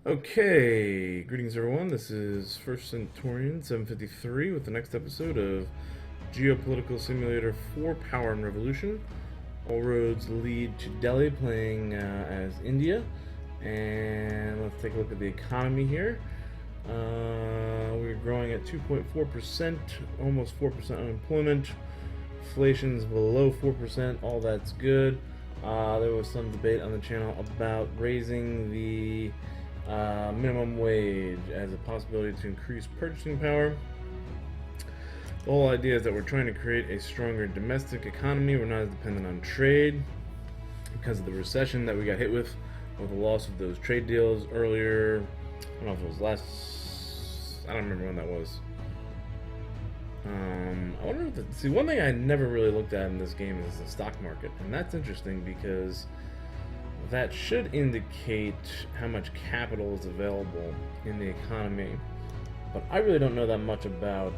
Okay, greetings everyone. This is First Centurion 753 with the next episode of Geopolitical Simulator 4 Power and Revolution. All roads lead to Delhi, playing as India. And let's take a look at the economy here. We're growing at 2.4%, almost 4% unemployment. Inflation's below 4%, all that's good. There was some debate on the channel about raising the minimum wage as a possibility to increase purchasing power. The whole idea is that we're trying to create a stronger domestic economy. We're not as dependent on trade because of the recession that we got hit with the loss of those trade deals earlier. I don't know if it was I don't remember when that was. I wonder if one thing I never really looked at in this game is the stock market, and that's interesting because that should indicate how much capital is available in the economy, but I really don't know that much about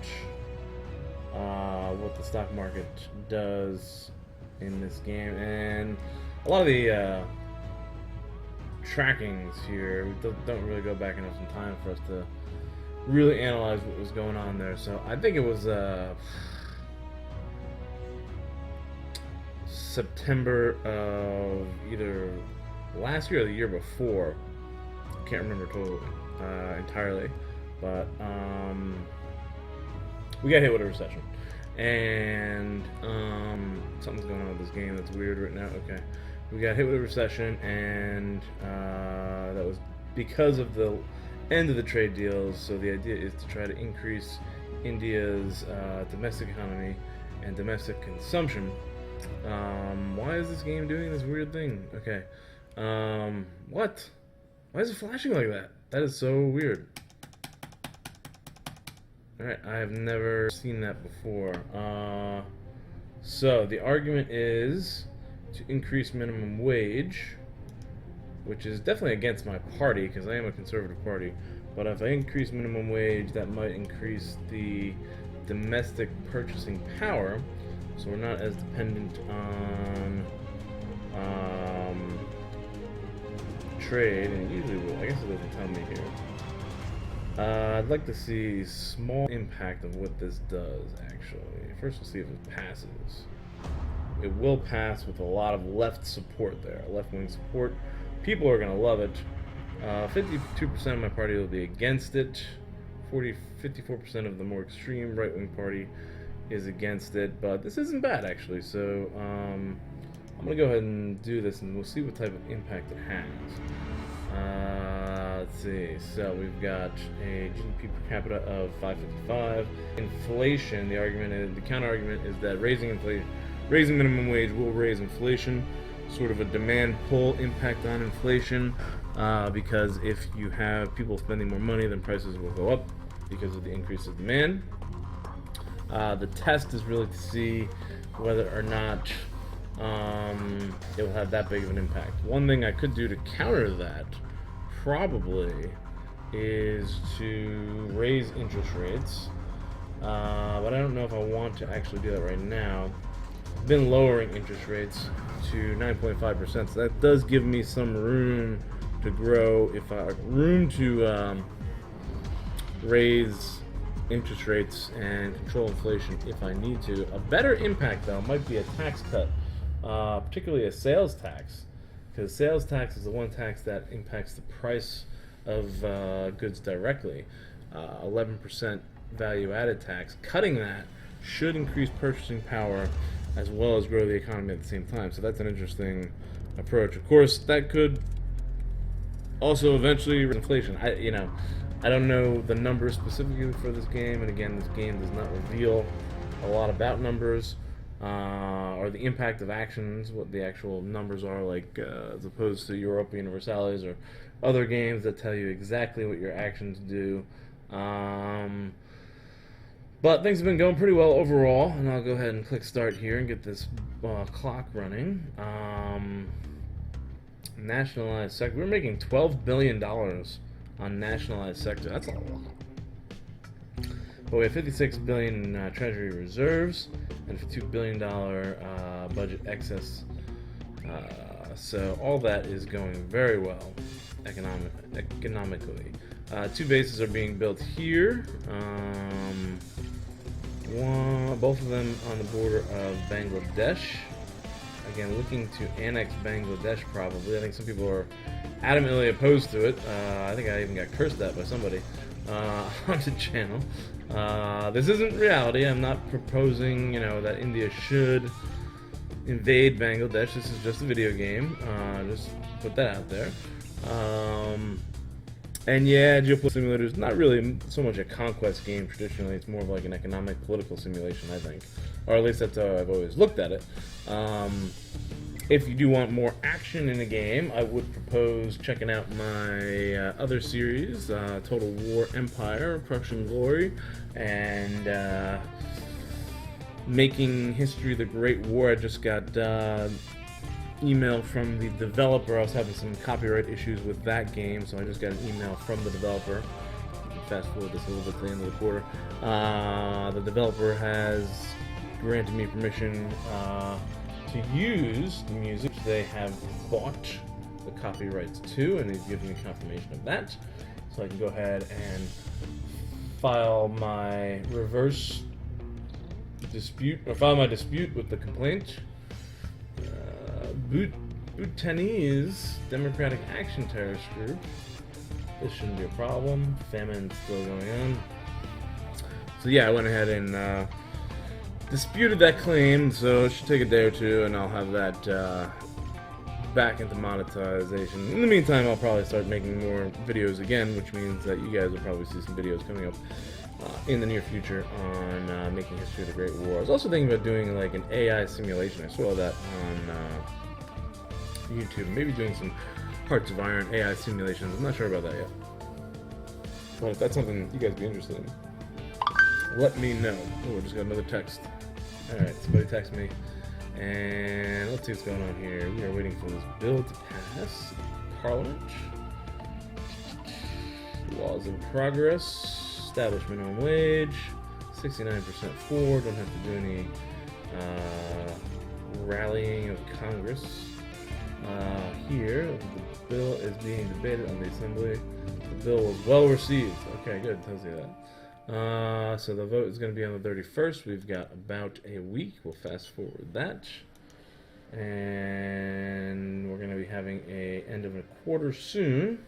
what the stock market does in this game, and a lot of the trackings here don't really go back enough in time for us to really analyze what was going on there. So I think it was September of either last year or the year before. Can't remember totally entirely, but we got hit with a recession, and something's going on with this game that's weird right now. Okay, we got hit with a recession, and that was because of the end of the trade deals. So the idea is to try to increase India's domestic economy and domestic consumption. Why is this game doing this weird thing? Okay. What? Why is it flashing like that? That is so weird. Alright, I have never seen that before. So the argument is to increase minimum wage, which is definitely against my party because I am a conservative party. But if I increase minimum wage, that might increase the domestic purchasing power, so we're not as dependent on trade, and it usually will. I guess it doesn't tell me here. I'd like to see small impact of what this does, actually. First, we'll see if it passes. It will pass with a lot of left support there, left-wing support. People are going to love it. 52% of my party will be against it. 54% of the more extreme right-wing party is against it. But this isn't bad, actually. So I'm going to go ahead and do this, and we'll see what type of impact it has. Let's see. So we've got a GDP per capita of 555. Inflation. The counter-argument is that raising minimum wage will raise inflation. Sort of a demand pull impact on inflation, because if you have people spending more money, then prices will go up because of the increase of demand. The test is really to see whether or not it will have that big of an impact. One thing I could do to counter that probably is to raise interest rates, but I don't know if I want to actually do that right now. I've been lowering interest rates to 9.5%, so that does give me some room to grow, raise interest rates and control inflation if I need to. A better impact, though, might be a tax cut, particularly a sales tax, because sales tax is the one tax that impacts the price of goods directly. 11% value-added tax. Cutting that should increase purchasing power as well as grow the economy at the same time. So that's an interesting approach. Of course, that could also eventually raise inflation. I don't know the numbers specifically for this game, and again, this game does not reveal a lot about numbers or the impact of actions, what the actual numbers are, like as opposed to Europa Universalis or other games that tell you exactly what your actions do. But things have been going pretty well overall, and I'll go ahead and click start here and get this clock running. Nationalized sector. We're making $12 billion on nationalized sector. That's a lot. But we have $56 billion in treasury reserves and a $2 billion budget excess So all that is going very well economically. 2 bases are being built here. Both of them on the border of Bangladesh. Again, looking to annex Bangladesh probably. I think some people are adamantly opposed to it. I think I even got cursed at by somebody on the channel. This isn't reality. I'm not proposing, that India should invade Bangladesh. This is just a video game. Just put that out there. And yeah, Geopolitical Simulator is not really so much a conquest game traditionally. It's more of like an economic, political simulation, I think. Or at least that's how I've always looked at it. If you do want more action in a game, I would propose checking out my other series, Total War Empire, Prussian Glory, and Making History the Great War. I just got email from the developer. I was having some copyright issues with that game, so I just got an email from the developer. Fast forward this a little bit to the end of the quarter. The developer has granted me permission to use the music they have bought the copyrights to, and they've given me confirmation of that. So I can go ahead and file my reverse dispute, or file my dispute with the complaint. Bhutanese Democratic Action Terrorist Group. This shouldn't be a problem. Famine's still going on. So yeah, I went ahead and disputed that claim, so it should take a day or two, and I'll have that back into monetization. In the meantime, I'll probably start making more videos again, which means that you guys will probably see some videos coming up in the near future on Making History of the Great War. I was also thinking about doing like an AI simulation. I saw that on YouTube. Maybe doing some Hearts of Iron AI simulations. I'm not sure about that yet. But if that's something you guys be interested in, let me know. Oh, I just got another text. Alright, somebody text me. And let's see what's going on here. We are waiting for this bill to pass. Parliament. Laws in progress. Establish minimum wage. 69% for. Don't have to do any rallying of Congress. Here, the bill is being debated on the Assembly. The bill was well received. Okay, good. Tells you that. So the vote is going to be on the 31st. We've got about a week. We'll fast forward that. And we're going to be having a end of a quarter soon,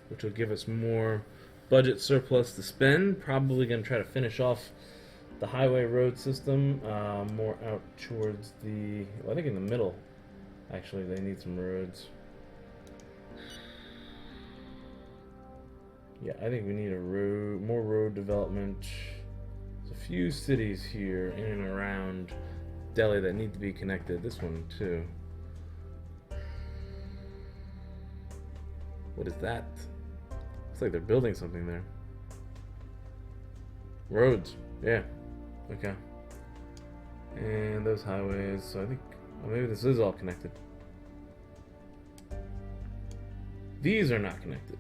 which will give us more budget surplus to spend. Probably going to try to finish off the highway road system more out towards the, well, I think in the middle. Actually, they need some roads. Yeah, I think we need more road development. There's a few cities here in and around Delhi that need to be connected. This one too. What is that? Looks like they're building something there. Roads. Yeah. Okay. And those highways. So I think, well, maybe this is all connected. These are not connected.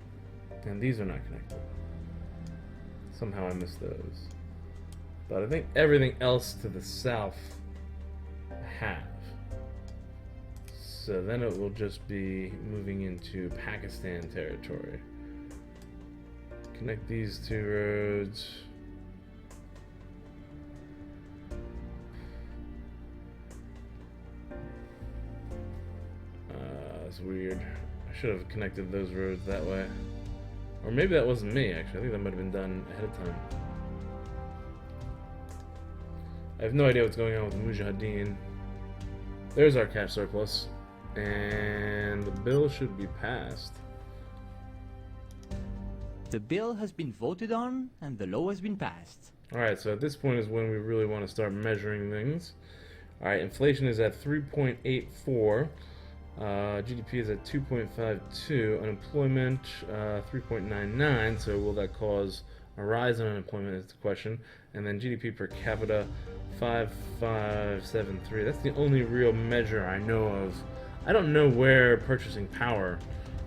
And these are not connected. Somehow I missed those. But I think everything else to the south have. So then it will just be moving into Pakistan territory. Connect these two roads. That's weird. I should have connected those roads that way. Or maybe that wasn't me, actually. I think that might have been done ahead of time. I have no idea what's going on with the Mujahideen. There's our cash surplus. And the bill should be passed. The bill has been voted on, and the law has been passed. Alright, so at this point is when we really want to start measuring things. Alright, inflation is at 3.84. GDP is at 2.52. Unemployment, 3.99. So will that cause a rise in unemployment is the question. And then GDP per capita, 5.573. That's the only real measure I know of. I don't know where purchasing power,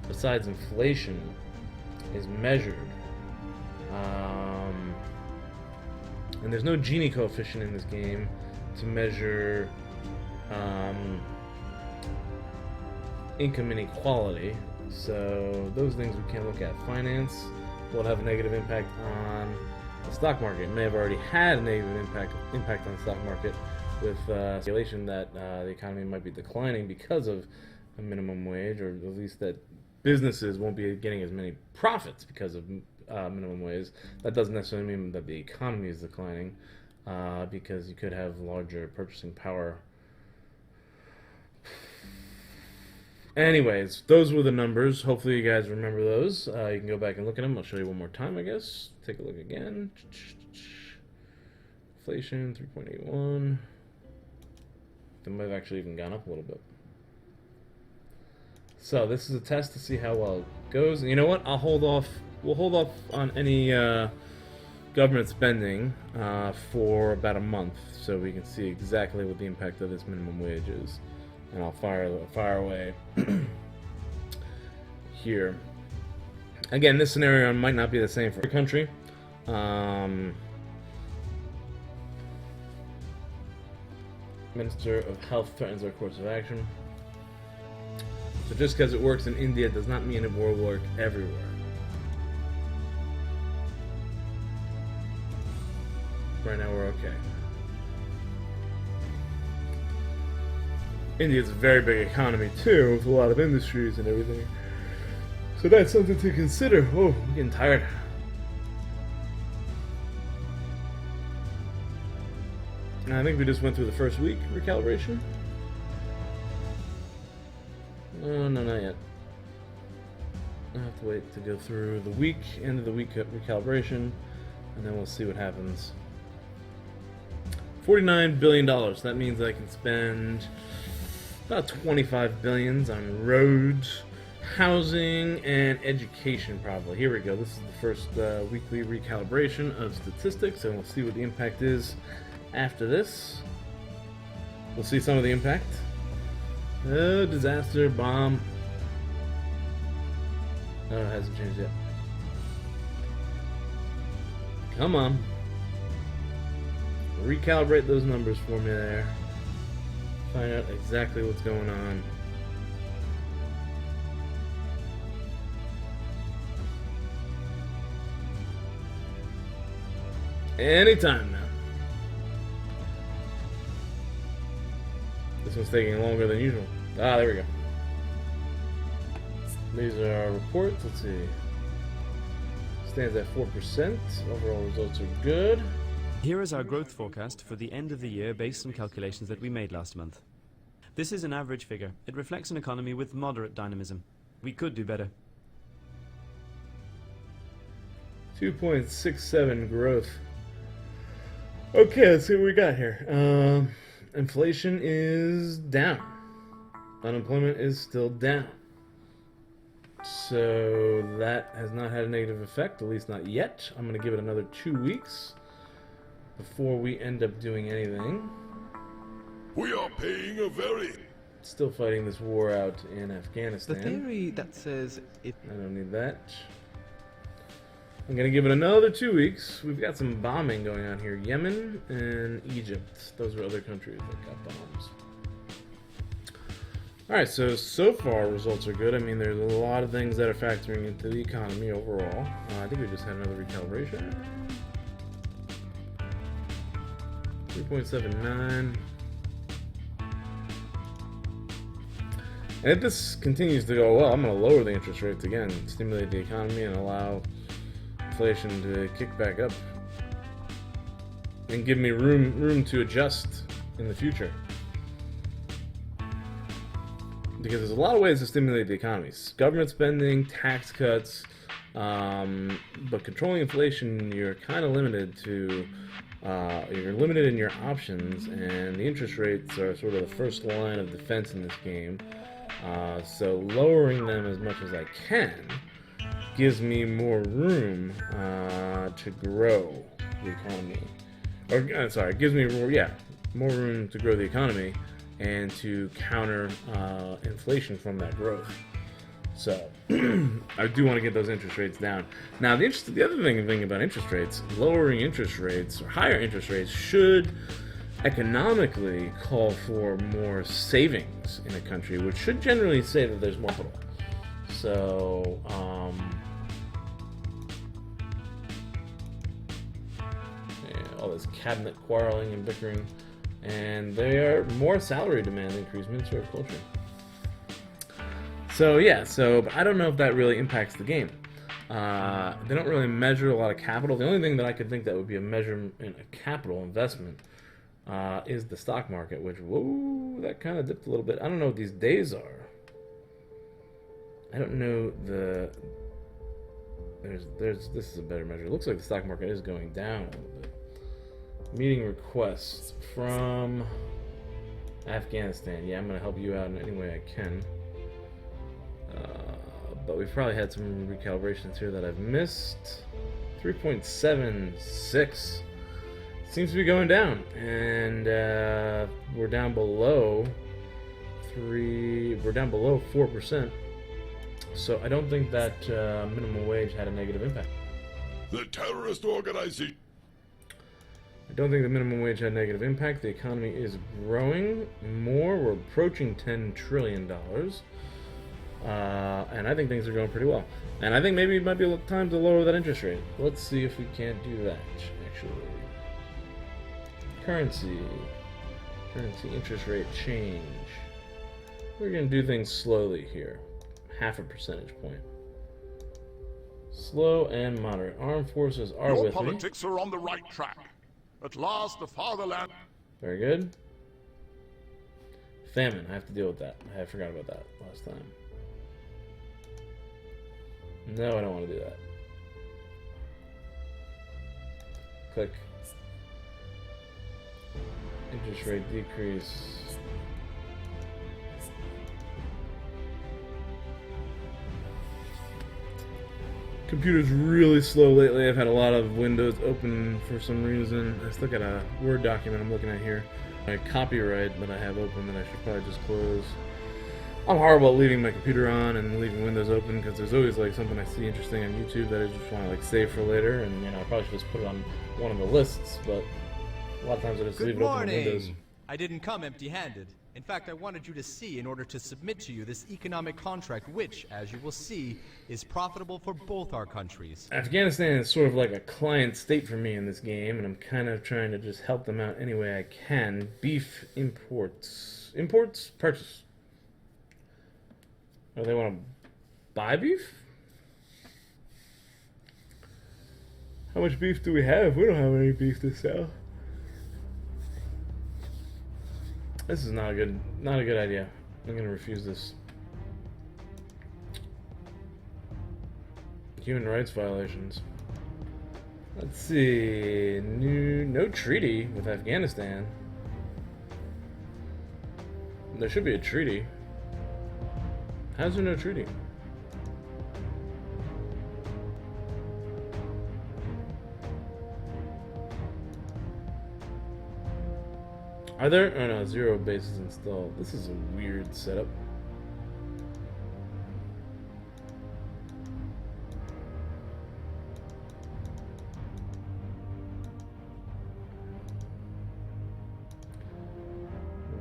besides inflation, is measured. And there's no Gini coefficient in this game to measure income inequality. So those things we can't look at. Finance will have a negative impact on the stock market. It may have already had a negative impact on the stock market with speculation that the economy might be declining because of a minimum wage, or at least that businesses won't be getting as many profits because of minimum wage. That doesn't necessarily mean that the economy is declining, because you could have larger purchasing power. Anyways, those were the numbers. Hopefully you guys remember those. You can go back and look at them. I'll show you one more time, I guess. Take a look again. Inflation, 3.81. They might have actually even gone up a little bit. So this is a test to see how well it goes. And you know what? I'll hold off. We'll hold off on any government spending for about a month, so we can see exactly what the impact of this minimum wage is. And I'll fire away here. Again, this scenario might not be the same for every country. Minister of Health threatens our course of action. So just because it works in India does not mean it will work everywhere. Right now we're okay. India's a very big economy too, with a lot of industries and everything. So that's something to consider. Oh, I'm getting tired. And I think we just went through the first week recalibration. No, not yet. I have to wait to go through the week, end of the week recalibration, and then we'll see what happens. $49 billion. That means I can spend about $25 billion on roads, housing, and education, probably. Here we go. This is the first weekly recalibration of statistics, and we'll see what the impact is after this. We'll see some of the impact. Oh, disaster, bomb. Oh, it hasn't changed yet. Come on. Recalibrate those numbers for me there. Find out exactly what's going on. Anytime now. This one's taking longer than usual. Ah, there we go. These are our reports. Let's see. Stands at 4%. Overall results are good. Here is our growth forecast for the end of the year based on calculations that we made last month. This is an average figure. It reflects an economy with moderate dynamism. We could do better. 2.67 growth. Okay, let's see what we got here. Inflation is down. Unemployment is still down. So that has not had a negative effect, at least not yet. I'm going to give it another 2 weeks before we end up doing anything. We are paying a very... Still fighting this war out in Afghanistan. The theory that says if... I don't need that. I'm going to give it another 2 weeks. We've got some bombing going on here. Yemen and Egypt. Those are other countries that got bombs. Alright, so far results are good. I mean, there's a lot of things that are factoring into the economy overall. I think we just had another recalibration. 3.79. And if this continues to go well, I'm going to lower the interest rates again, stimulate the economy, and allow inflation to kick back up, and give me room to adjust in the future. Because there's a lot of ways to stimulate the economy: government spending, tax cuts, but controlling inflation, you're kind of limited to. You're limited in your options, and the interest rates are sort of the first line of defense in this game. So lowering them as much as I can gives me more room to grow the economy. Or sorry, it gives me more room to grow the economy and to counter inflation from that growth. So I do want to get those interest rates down. Now the other thing about interest rates, lowering interest rates or higher interest rates should economically call for more savings in a country, which should generally say that there's more capital. So, yeah, all this cabinet quarreling and bickering, and there are more salary demand increasements or culture. So yeah, but I don't know if that really impacts the game. They don't really measure a lot of capital. The only thing that I could think that would be a measurement in a capital investment is the stock market, which, whoa, that kind of dipped a little bit. I don't know what these days are. I don't know this is a better measure. It looks like the stock market is going down a little bit. Meeting requests from Afghanistan. Yeah, I'm going to help you out in any way I can. But we've probably had some recalibrations here that I've missed. 3.76 seems to be going down, and we're down below 4%. So I don't think that minimum wage had a negative impact. The terrorist organization. I don't think the minimum wage had a negative impact. The economy is growing more. We're approaching $10 trillion. And I think things are going pretty well. And I think maybe it might be time to lower that interest rate. Let's see if we can't do that, actually. Currency interest rate change. We're going to do things slowly here. 0.5 percentage point. Slow and moderate. Armed forces are Your with me. politics are on the right track. At last, the fatherland. Very good. Famine. I have to deal with that. I forgot about that last time. No, I don't want to do that. Click. Interest rate decrease. Computer's really slow lately. I've had a lot of windows open for some reason. I still got a Word document I'm looking at here. My copyright that I have open that I should probably just close. I'm horrible at leaving my computer on and leaving windows open because there's always like something I see interesting on YouTube that I just want to like save for later, and I probably should just put it on one of the lists, but a lot of times I just leave it open on Windows. I didn't come empty-handed. In fact, I wanted you to see in order to submit to you this economic contract which, as you will see, is profitable for both our countries. Afghanistan is sort of like a client state for me in this game, and I'm kind of trying to just help them out any way I can. Beef imports. Imports? Purchase. Oh, they want to buy beef? How much beef do we have? We don't have any beef to sell. This is not a good idea. I'm gonna refuse this. Human rights violations. Let's see. No treaty with Afghanistan. There should be a treaty. How's there no treaty? Are there? Oh no, 0 bases installed. This is a weird setup.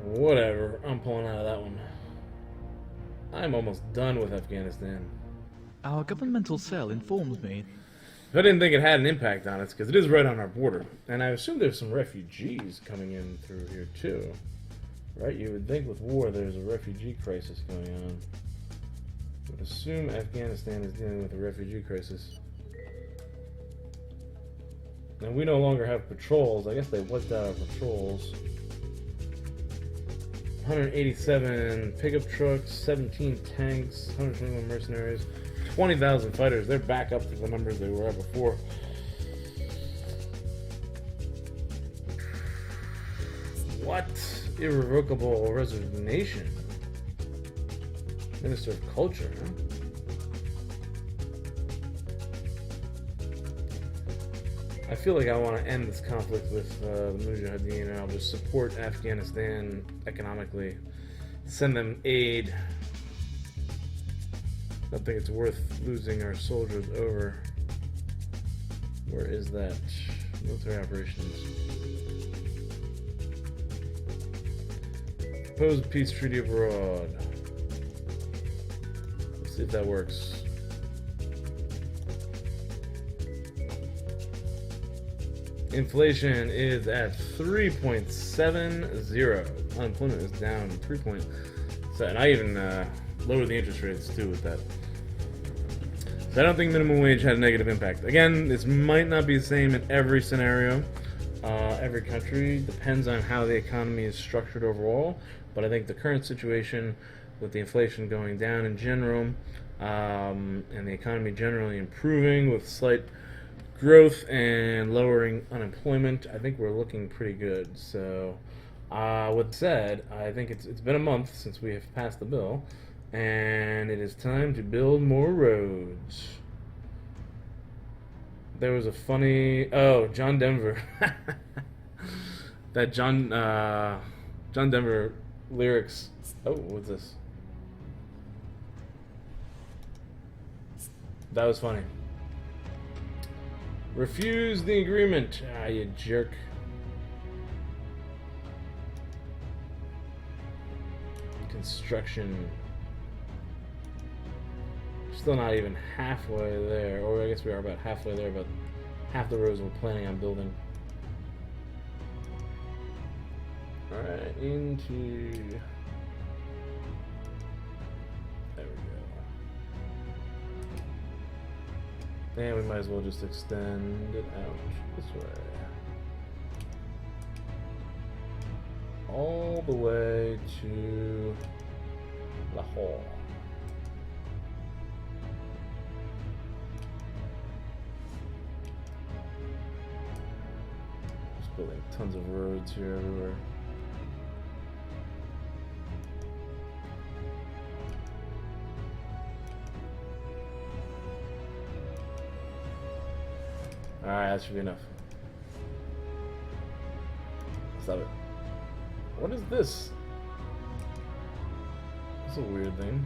Whatever, I'm pulling out of that one. I'm almost done with Afghanistan. Our governmental cell informs me. I didn't think it had an impact on us, because it is right on our border. And I assume there's some refugees coming in through here, too. Right? You would think with war there's a refugee crisis going on. I would assume Afghanistan is dealing with a refugee crisis. And we no longer have patrols. I guess they wiped out our patrols. 187 pickup trucks, 17 tanks, 121 mercenaries, 20,000 fighters. They're back up to the numbers they were at before. What? Irrevocable resignation. Minister of Culture, huh? I feel like I want to end this conflict with the Mujahideen, and I'll just support Afghanistan economically, send them aid. I don't think it's worth losing our soldiers over. Where is that? Military operations. Proposed peace treaty abroad. Let's see if that works. Inflation is at 3.70. Unemployment is down 3.7. I even lowered the interest rates too with that. So I don't think minimum wage had a negative impact. Again, this might not be the same in every scenario. Every country depends on how the economy is structured overall. But I think the current situation with the inflation going down in general and the economy generally improving with slight growth and lowering unemployment, I think we're looking pretty good. So, with that said, I think it's been a month since we have passed the bill, and it is time to build more roads. There was a funny John Denver. That John Denver lyrics. Oh, what's this? That was funny. Refuse the agreement. Ah, you jerk. Construction. Still not even halfway there. Or I guess we are about halfway there, but half the roads we're planning on building. Alright, into... There we go. And we might as well just extend it out this way. All the way to Lahore. Just building tons of roads here everywhere. Alright, that should be enough. Stop it. What is this? That's a weird thing.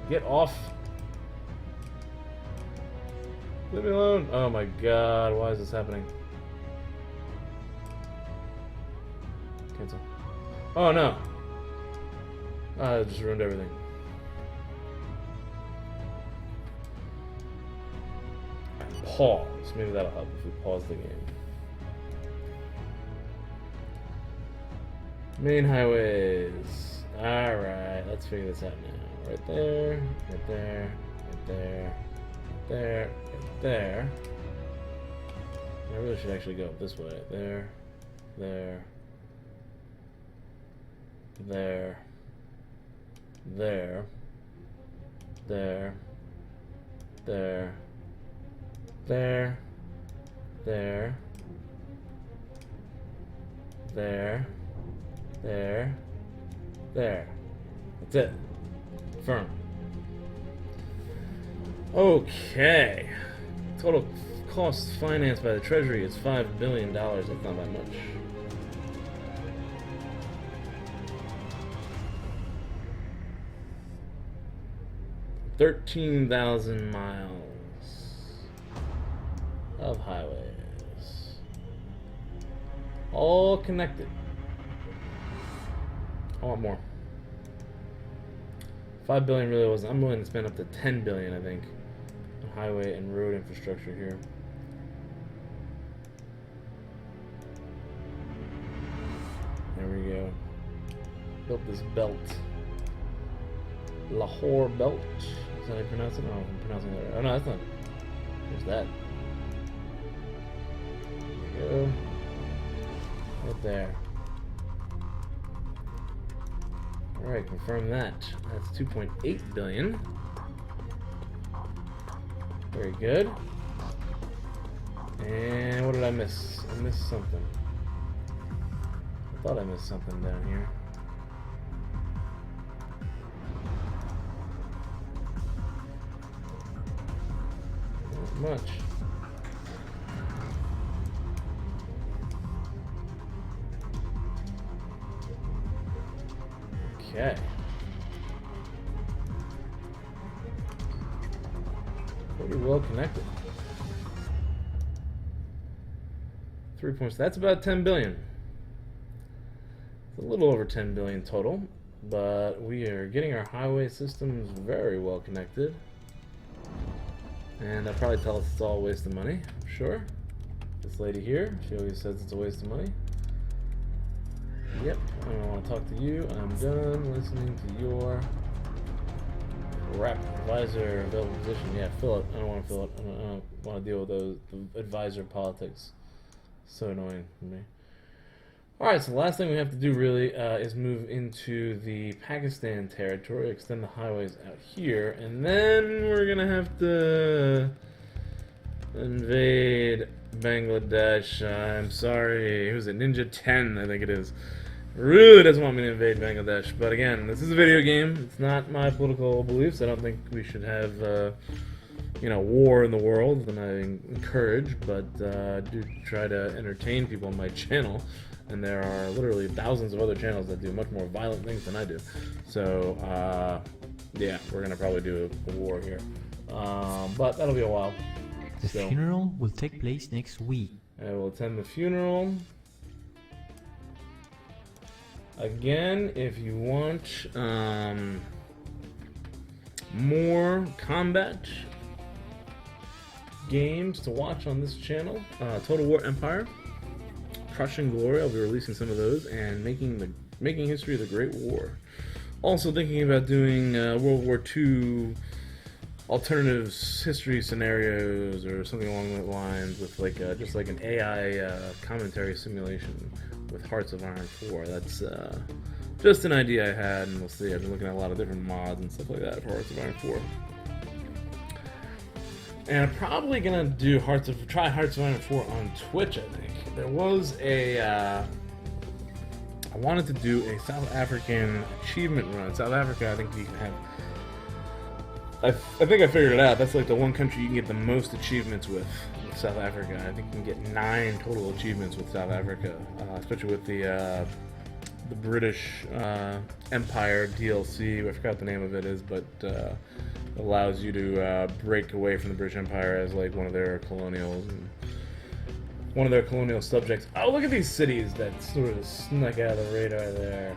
Get off. Leave me alone. Oh my god, why is this happening? Cancel. Oh no. I just ruined everything. Pause. Maybe that'll help if we pause the game. Main highways. Alright, let's figure this out now. Right there, right there, right there, right there, right there. I really should actually go this way. There, there, there, there, there, there. There, there, there, there, there. That's it. Firm. Okay. Total cost financed by the Treasury is $5 billion. That's not that much. $13,000 miles of highways, all connected. I want more. 5 billion really wasn't. I'm willing to spend up to 10 billion, I think, on highway and road infrastructure here. There we go. Built this belt, Lahore belt. Is that how you pronounce it? No, I'm pronouncing that right. Oh no, that's not. There's that. Go. Right there. Alright, confirm that. That's 2.8 billion. Very good. And what did I miss? I missed something. I thought I missed something down here. Not much. Okay. Pretty well connected. 3 points. That's about 10 billion. a little over 10 billion total, but we are getting our highway systems very well connected. And they'll probably tell us it's all a waste of money, I'm sure. This lady here, she always says it's a waste of money. Yep, I don't want to talk to you. I'm done listening to your crap. Advisor, available position. Yeah, fill it. I don't want to fill it. I don't want to deal with the advisor politics. So annoying for me. Alright, so the last thing we have to do really is move into the Pakistan territory, extend the highways out here, and then we're going to have to invade Bangladesh. I'm sorry. Who's it? Ninja 10, I think it is. Really doesn't want me to invade Bangladesh. But again, this is a video game. It's not my political beliefs. I don't think we should have, war in the world, and I encourage, but I do try to entertain people on my channel. And there are literally thousands of other channels that do much more violent things than I do. So, yeah, we're going to probably do a war here. But that'll be a while. The funeral will take place next week. I will attend the funeral. Again, if you want more combat games to watch on this channel, Total War Empire, Crushing Glory, I'll be releasing some of those, and making history of the Great War. Also thinking about doing World War II alternative history scenarios or something along those lines with just like an AI commentary simulation with Hearts of Iron 4. That's just an idea I had, and we'll see. I've been looking at a lot of different mods and stuff like that for Hearts of Iron 4. And I'm probably gonna try Hearts of Iron 4 on Twitch, I think. There was I wanted to do a South African achievement run. South Africa, I think you can have, I think I figured it out. That's like the one country you can get the most achievements with South Africa. I think you can get 9 total achievements with South Africa, especially with the British Empire DLC. I forgot what the name of it is, but allows you to break away from the British Empire as like one of their colonials and one of their colonial subjects. Oh, look at these cities that sort of snuck out of the radar there.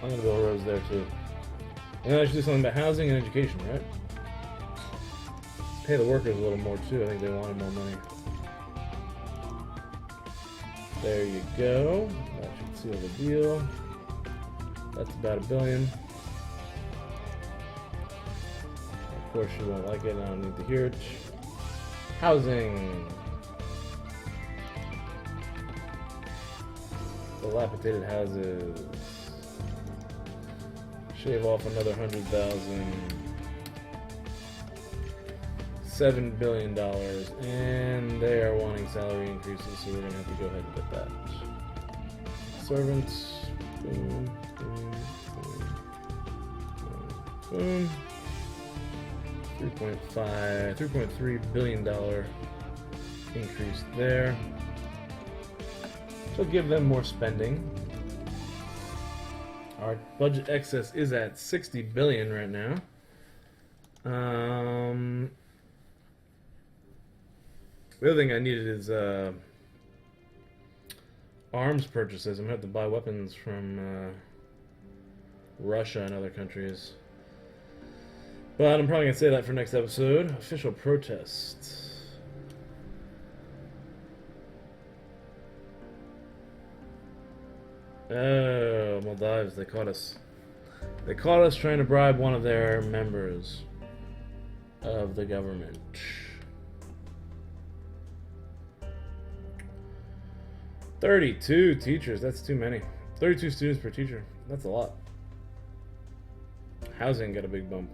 I'm gonna build roads there too. And then I should do something about housing and education, right? Pay the workers a little more too. I think they wanted more money. There you go. That should seal the deal. That's about $1 billion. Of course, you won't like it. I don't need to hear it. Housing. Dilapidated houses. Shave off another 100,000. $7 billion, and they are wanting salary increases, so we're gonna have to go ahead and get that. Servants. Boom, boom, boom, boom. 3.3 billion dollar increase there. So give them more spending. Our budget excess is at 60 billion right now. The other thing I needed is arms purchases. I'm gonna have to buy weapons from Russia and other countries. But I'm probably gonna say that for next episode. Official protest. Oh, Maldives, they caught us. They caught us trying to bribe one of their members of the government. 32 teachers, that's too many. 32 students per teacher, that's a lot. Housing got a big bump.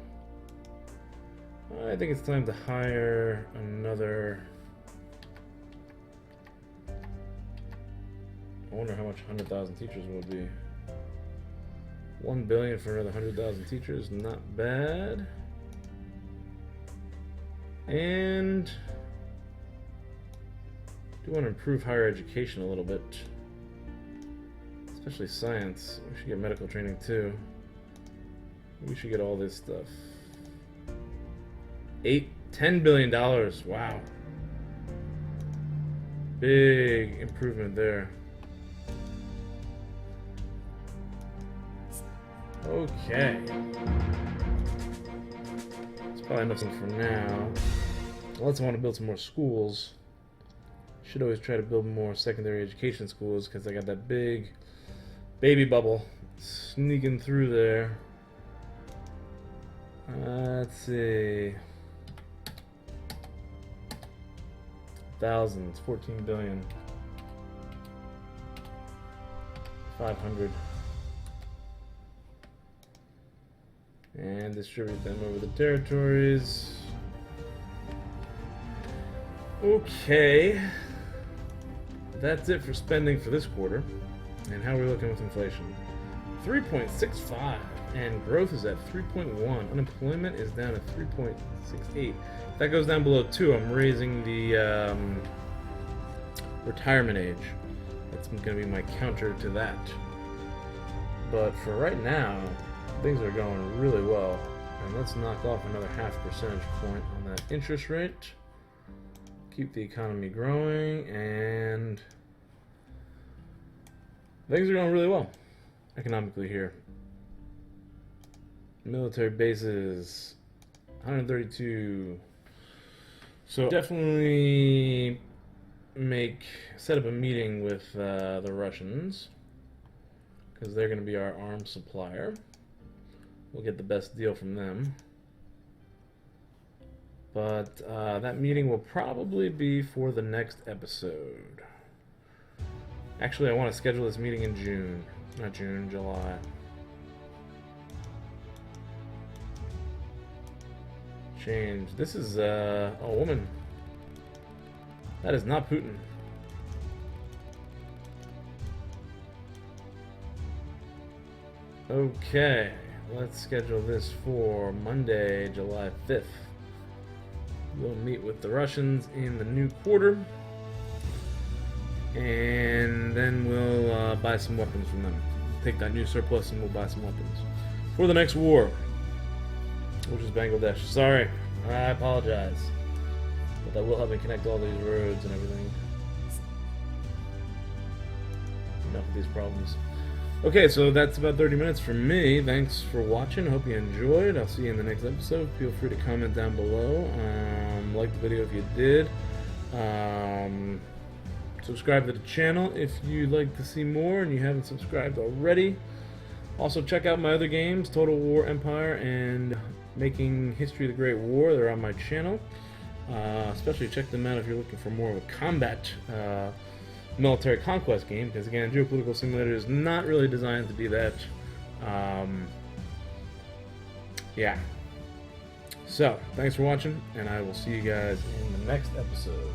I think it's time to hire another. I wonder how much 100,000 teachers will be. 1 billion for another 100,000 teachers, not bad. And do want to improve higher education a little bit, especially science. We should get medical training too. We should get all this stuff. $10 billion. Wow. Big improvement there. Okay. It's probably nothing for now. Unless I want to build some more schools. Should always try to build more secondary education schools because I got that big baby bubble sneaking through there. Let's see. Thousands, 14 billion. 500. And distribute them over the territories. Okay. That's it for spending for this quarter. And how are we looking with inflation? 3.65. And growth is at 3.1. Unemployment is down at 3.68. If that goes down below 2, I'm raising the retirement age. That's going to be my counter to that. But for right now, things are going really well. And let's knock off another 0.5 percentage point on that interest rate. Keep the economy growing, and things are going really well economically here. Military bases, 132. So definitely set up a meeting with the Russians, because they're going to be our arms supplier. We'll get the best deal from them. But that meeting will probably be for the next episode. Actually, I want to schedule this meeting in June. Not June, July. Change. This is a woman. That is not Putin. Okay, let's schedule this for Monday, July 5th. We'll meet with the Russians in the new quarter, and then we'll buy some weapons from them. Take that new surplus and we'll buy some weapons for the next war, which is Bangladesh. Sorry, I apologize, but that will help me connect all these roads and everything. Enough of these problems. Okay, so that's about 30 minutes from me. Thanks for watching. I hope you enjoyed. I'll see you in the next episode. Feel free to comment down below. Like the video if you did. Subscribe to the channel if you'd like to see more and you haven't subscribed already. Also, check out my other games, Total War Empire and Making History of the Great War. They're on my channel. Especially check them out if you're looking for more of a combat military conquest game, because again, Geopolitical Simulator is not really designed to be that. Yeah. So, thanks for watching, and I will see you guys in the next episode.